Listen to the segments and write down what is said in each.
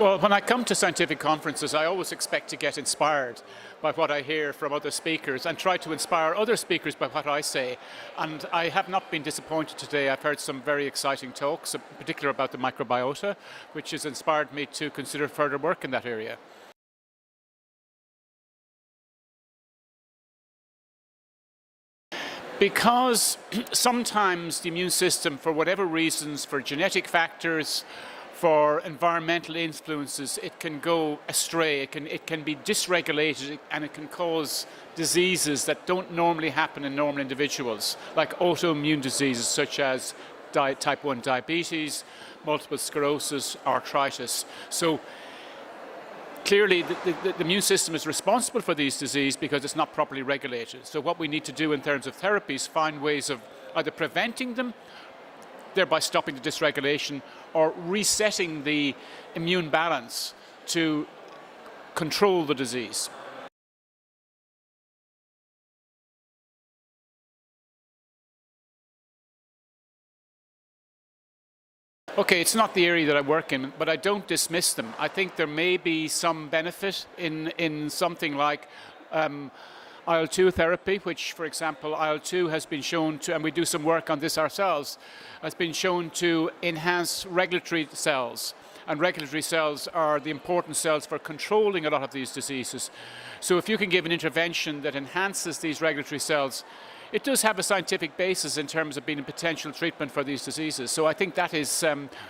Well, when I come to scientific conferences, I always expect to get inspired by what I hear from other speakers and try to inspire other speakers by what I say. And I have not been disappointed today. I've heard some very exciting talks, in particular about the microbiota, which has inspired me to consider further work in that area. Because sometimes the immune system, for whatever reasons, for genetic factors, for environmental influences, it can go astray, it can be dysregulated, and it can cause diseases that don't normally happen in normal individuals, like autoimmune diseases such as type 1 diabetes, multiple sclerosis, arthritis. So clearly the immune system is responsible for these diseases because it's not properly regulated. So what we need to do in terms of therapies is find ways of either preventing them, thereby stopping the dysregulation, or resetting the immune balance to control the disease. Okay, it's not the area that I work in, but I don't dismiss them. I think there may be some benefit in something like IL-2 therapy, which, for example, IL-2 has been shown to, and we do some work on this ourselves, has been shown to enhance regulatory cells. And regulatory cells are the important cells for controlling a lot of these diseases. So if you can give an intervention that enhances these regulatory cells, it does have a scientific basis in terms of being a potential treatment for these diseases. So I think that is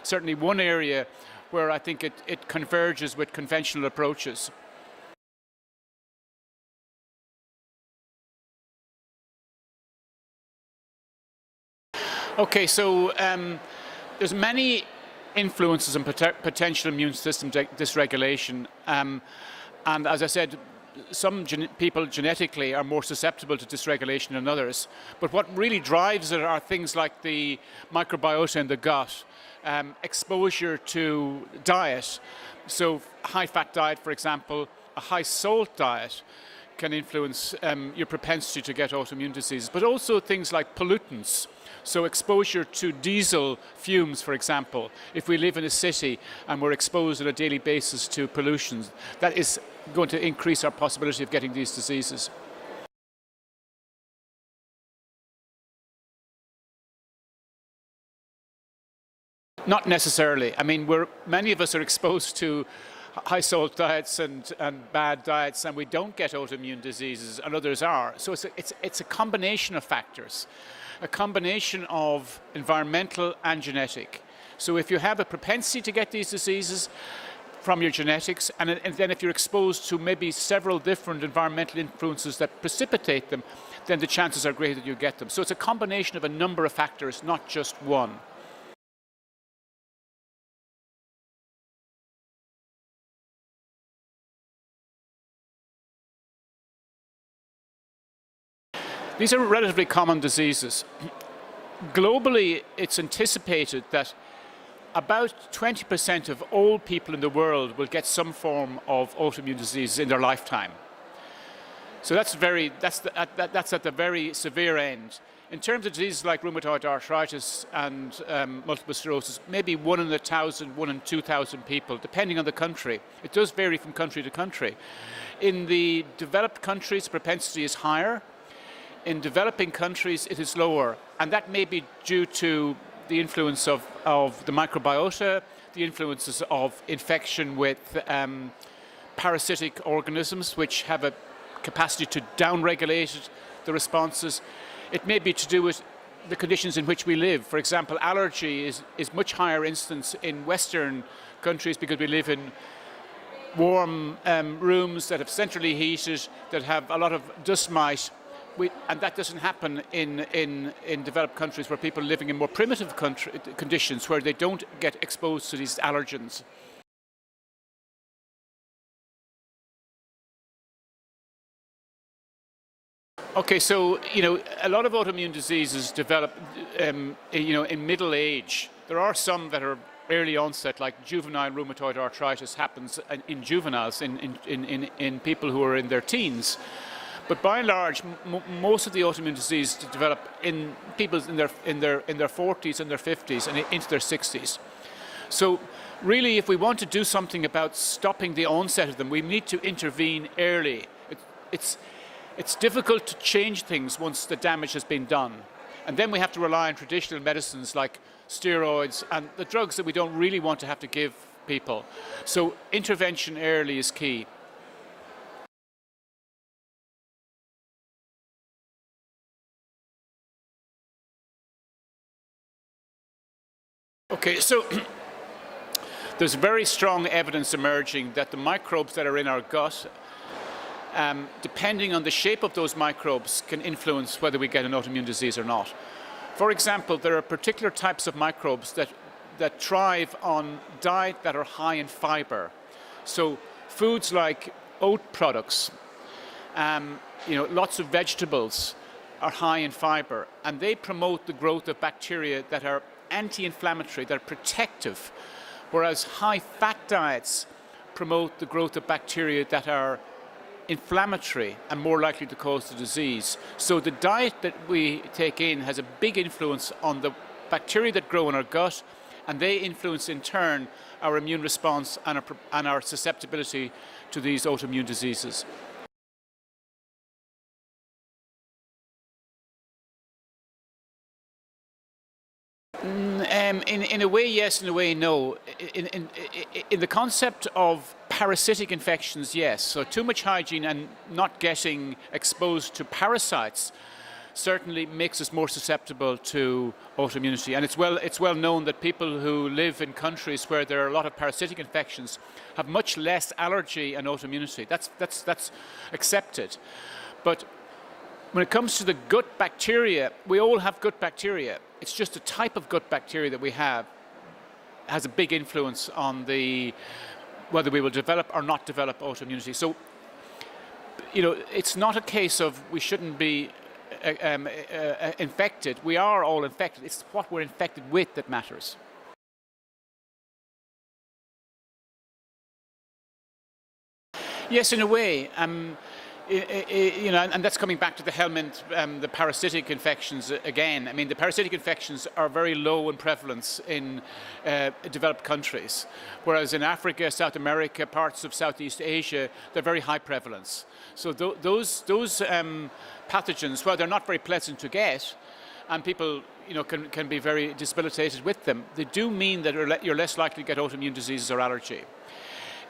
certainly one area where I think it converges with conventional approaches. Okay, so there's many influences on potential immune system dysregulation, and as I said, some people genetically are more susceptible to dysregulation than others. But what really drives it are things like the microbiota in the gut, exposure to diet. So high-fat diet, for example, a high-salt diet can influence your propensity to get autoimmune diseases, but also things like pollutants. So exposure to diesel fumes, for example, if we live in a city and we're exposed on a daily basis to pollution, that is going to increase our possibility of getting these diseases. Not necessarily. I mean, many of us are exposed to high salt diets and bad diets, and we don't get autoimmune diseases, and others are. So it's a combination of factors, a combination of environmental and genetic. So if you have a propensity to get these diseases from your genetics, and then if you're exposed to maybe several different environmental influences that precipitate them, then the chances are great that you get them. So it's a combination of a number of factors, not just one. These are relatively common diseases. Globally, it's anticipated that about 20% of all people in the world will get some form of autoimmune disease in their lifetime. So that's at the very severe end. In terms of diseases like rheumatoid arthritis and multiple sclerosis, maybe 1 in 1,000, 1 in 2,000 people, depending on the country. It does vary from country to country. In the developed countries, propensity is higher. In developing countries, it is lower, and that may be due to the influence of the microbiota, the influences of infection with parasitic organisms, which have a capacity to downregulate the responses. It may be to do with the conditions in which we live. For example, allergy is much higher incidence in Western countries because we live in warm rooms that have centrally heated, that have a lot of dust mite. And that doesn't happen in developed countries where people are living in more primitive conditions where they don't get exposed to these allergens. Okay, so a lot of autoimmune diseases develop in middle age. There are some that are early onset, like juvenile rheumatoid arthritis happens in juveniles, in people who are in their teens. But by and large, most of the autoimmune disease develop in people in their 40s and their 50s and into their 60s. So Really, if we want to do something about stopping the onset of them, we need to intervene early. It's difficult to change things once the damage has been done. And then we have to rely on traditional medicines like steroids and the drugs that we don't really want to have to give people. So intervention early is key. Okay, so there's very strong evidence emerging that the microbes that are in our gut, depending on the shape of those microbes, can influence whether we get an autoimmune disease or not. For example, there are particular types of microbes that thrive on diet that are high in fiber. So foods like oat products, lots of vegetables are high in fiber, and they promote the growth of bacteria that are anti-inflammatory, that are protective, whereas high-fat diets promote the growth of bacteria that are inflammatory and more likely to cause the disease. So the diet that we take in has a big influence on the bacteria that grow in our gut, and they influence in turn our immune response and our susceptibility to these autoimmune diseases. In a way, yes. In a way, no. In the concept of parasitic infections, yes. So too much hygiene and not getting exposed to parasites certainly makes us more susceptible to autoimmunity. And it's well known that people who live in countries where there are a lot of parasitic infections have much less allergy and autoimmunity. That's accepted. But when it comes to the gut bacteria, we all have gut bacteria. It's just the type of gut bacteria that we have has a big influence on whether we will develop or not develop autoimmunity. So, it's not a case of we shouldn't be infected. We are all infected. It's what we're infected with that matters. Yes, in a way. And that's coming back to the helminth, the parasitic infections again. I mean, the parasitic infections are very low in prevalence in developed countries, whereas in Africa, South America, parts of Southeast Asia, they're very high prevalence. So those pathogens, well, they're not very pleasant to get, and people can be very debilitated with them. They do mean that you're less likely to get autoimmune diseases or allergy.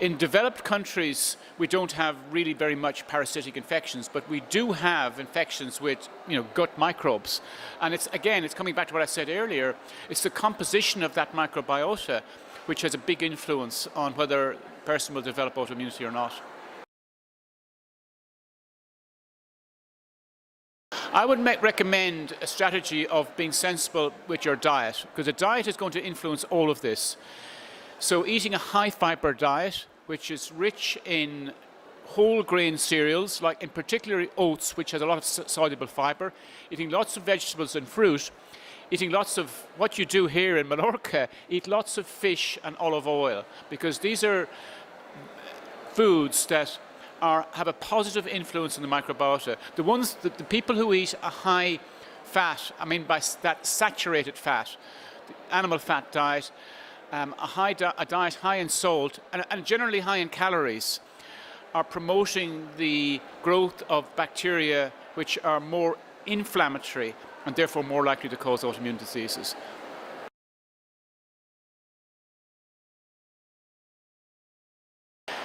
In developed countries, we don't have really very much parasitic infections, but we do have infections with gut microbes. And it's coming back to what I said earlier, it's the composition of that microbiota which has a big influence on whether a person will develop autoimmunity or not. I would recommend a strategy of being sensible with your diet, because the diet is going to influence all of this. So eating a high fiber diet, which is rich in whole grain cereals, like in particular oats, which has a lot of soluble fiber, eating lots of vegetables and fruit, eating lots of, what you do here in Mallorca, eat lots of fish and olive oil, because these are foods that have a positive influence on the microbiota. The people who eat a high fat, I mean by that saturated fat, the animal fat diet, a diet high in salt and generally high in calories, are promoting the growth of bacteria which are more inflammatory and therefore more likely to cause autoimmune diseases.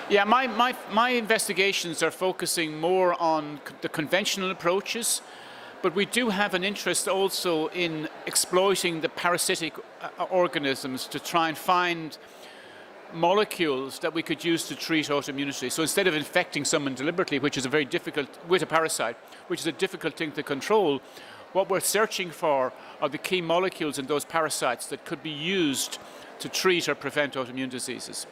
Yeah, my investigations are focusing more on the conventional approaches, but we do have an interest also in exploiting the parasitic organisms to try and find molecules that we could use to treat autoimmunity. So instead of infecting someone deliberately, which is a very difficult, with a parasite, which is a difficult thing to control, what we're searching for are the key molecules in those parasites that could be used to treat or prevent autoimmune diseases.